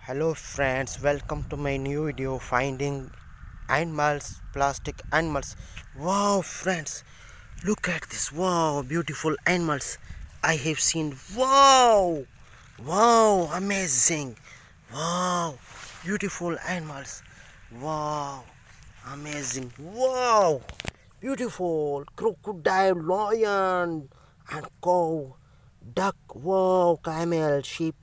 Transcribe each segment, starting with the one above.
Hello friends, welcome to my new video finding animals, plastic animals. Wow friends, look at this. Wow, beautiful animals I have seen. Wow, wow, amazing. Wow, beautiful animals. Wow, amazing. Wow, beautiful crocodile, lion and cow, duck, wow, camel, sheep,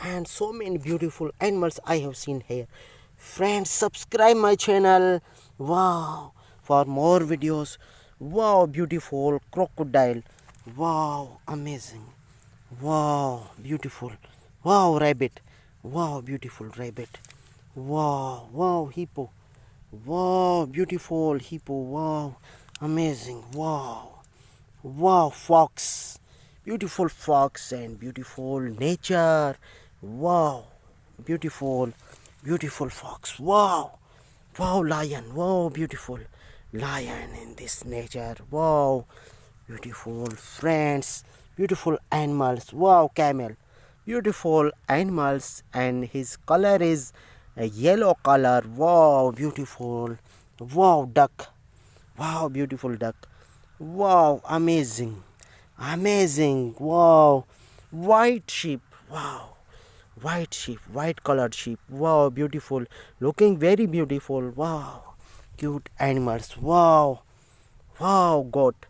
and so many beautiful animals I have seen here. Friends, subscribe my channel. Wow, for more videos. Wow, beautiful crocodile. Wow, amazing. Wow, beautiful. Wow, rabbit. Wow, beautiful rabbit. Wow, wow, hippo. Wow, beautiful hippo. Wow, amazing. Wow. Wow, fox. Beautiful fox and beautiful nature. Wow, beautiful, beautiful fox. Wow, wow, lion. Wow, beautiful lion in this nature. Wow, beautiful friends, beautiful animals. Wow, camel. Beautiful animals, and his color is a yellow color. Wow, beautiful. Wow, duck. Wow, beautiful duck. Wow, amazing. Amazing. Wow. White sheep. Wow. White sheep. White colored sheep. Wow, beautiful. Looking very beautiful. Wow. Cute animals. Wow. Wow, goat.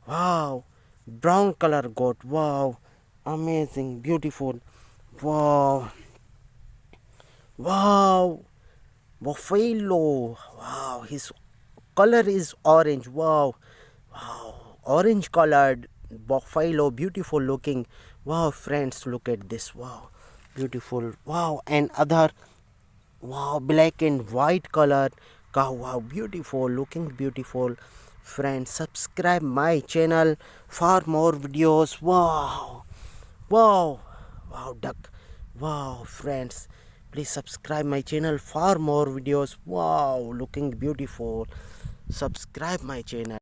Wow. Brown color goat. Wow. Amazing. Beautiful. Wow. Wow. Buffalo. Wow. His color is orange. Wow. Wow, orange colored buffalo, beautiful looking. Wow, friends, look at this. Wow, beautiful. Wow, and other. Wow, black and white colored cow. Wow, beautiful, looking beautiful. Friends, subscribe my channel for more videos. Wow, wow, wow, duck. Wow, friends, please subscribe my channel for more videos. Wow, looking beautiful. Subscribe my channel.